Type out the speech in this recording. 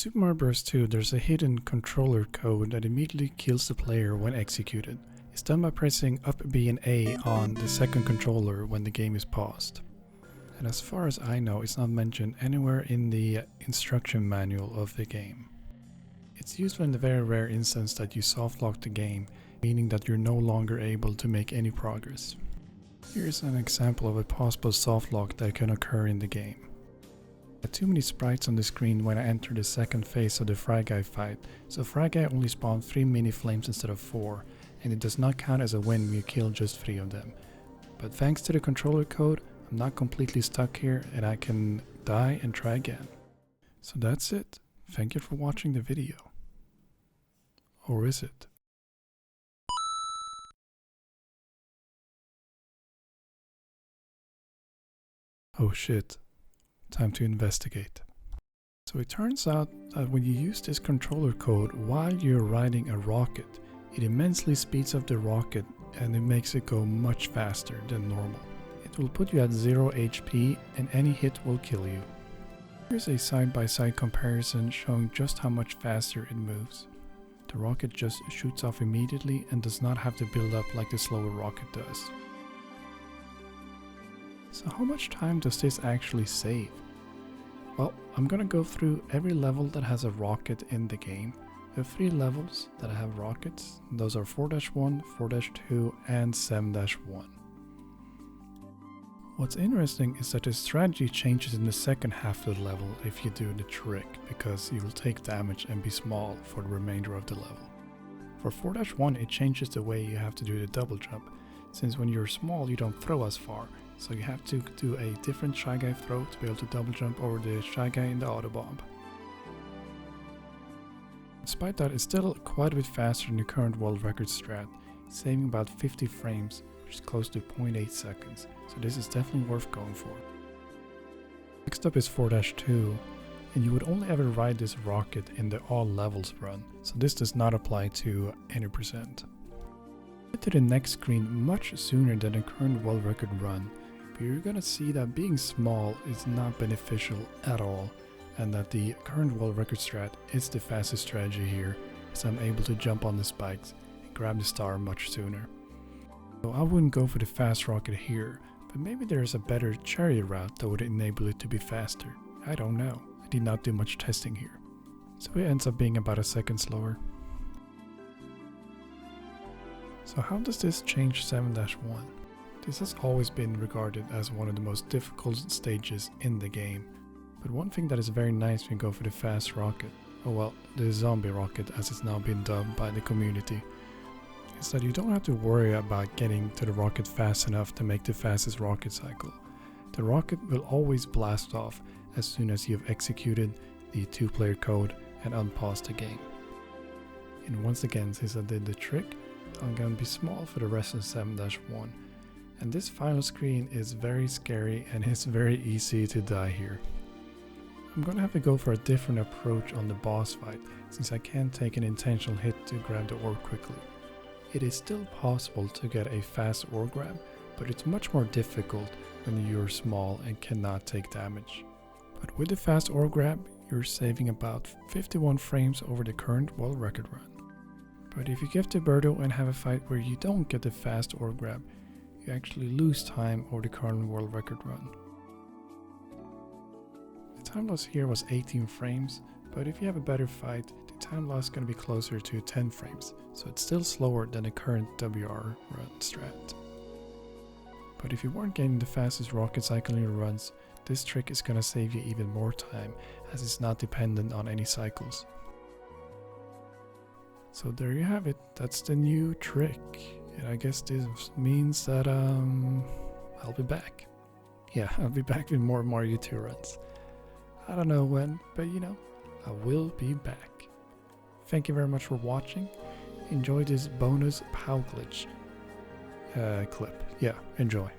Super Mario Bros. 2, there's a hidden controller code that immediately kills the player when executed. It's done by pressing up B and A on the second controller when the game is paused. And as far as I know, it's not mentioned anywhere in the instruction manual of the game. It's useful in the very rare instance that you softlock the game, meaning that you're no longer able to make any progress. Here's an example of a possible softlock that can occur in the game. I had too many sprites on the screen when I entered the second phase of the Fry Guy fight, so Fry Guy only spawned 3 mini flames instead of 4, and it does not count as a win when you kill just 3 of them. But thanks to the controller code, I'm not completely stuck here and I can die and try again. So that's it. Thank you for watching the video. Or is it? Oh shit. Time to investigate. So it turns out that when you use this controller code while you're riding a rocket, it immensely speeds up the rocket and it makes it go much faster than normal. It will put you at 0 HP and any hit will kill you. Here's a side-by-side comparison showing just how much faster it moves. The rocket just shoots off immediately and does not have to build up like the slower rocket does. So how much time does this actually save? Well, I'm gonna go through every level that has a rocket in the game. There are 3 levels that have rockets. Those are 4-1, 4-2 and 7-1. What's interesting is that the strategy changes in the second half of the level if you do the trick, because you will take damage and be small for the remainder of the level. For 4-1 it changes the way you have to do the double jump, since when you're small you don't throw as far. So you have to do a different Shy Guy throw to be able to double jump over the Shy Guy in the auto bomb. Despite that, it's still quite a bit faster than the current world record strat, saving about 50 frames, which is close to 0.8 seconds, so this is definitely worth going for. Next up is 4-2, and you would only ever ride this rocket in the all levels run, so this does not apply to any percent. Get to the next screen much sooner than the current world record run. You're gonna see that being small is not beneficial at all, and that the current world record strat is the fastest strategy here, as I'm able to jump on the spikes and grab the star much sooner. So I wouldn't go for the fast rocket here, but maybe there's a better chariot route that would enable it to be faster. I don't know, I did not do much testing here. So it ends up being about a second slower. So how does this change 7-1? This has always been regarded as one of the most difficult stages in the game, but one thing that is very nice when you go for the fast rocket, or well, the zombie rocket as it's now been dubbed by the community, is that you don't have to worry about getting to the rocket fast enough to make the fastest rocket cycle. The rocket will always blast off as soon as you've executed the 2-player code and unpaused the game. And once again, since I did the trick, I'm gonna be small for the rest of 7-1. And this final screen is very scary and it's very easy to die here. I'm gonna have to go for a different approach on the boss fight, since I can't take an intentional hit to grab the orb quickly. It is still possible to get a fast orb grab, but it's much more difficult when you're small and cannot take damage. But with the fast orb grab, you're saving about 51 frames over the current world record run. But if you give to Birdo and have a fight where you don't get the fast orb grab, you actually lose time over the current world record run. The time loss here was 18 frames, but if you have a better fight, the time loss is going to be closer to 10 frames, so it's still slower than the current WR run strat. But if you weren't getting the fastest rocket cycle in your runs, this trick is going to save you even more time, as it's not dependent on any cycles. So there you have it, that's the new trick. And I guess this means that I'll be back. Yeah, I'll be back with more Mario 2 runs. I don't know when, but you know, I will be back. Thank you very much for watching. Enjoy this bonus POW glitch clip. Yeah, enjoy.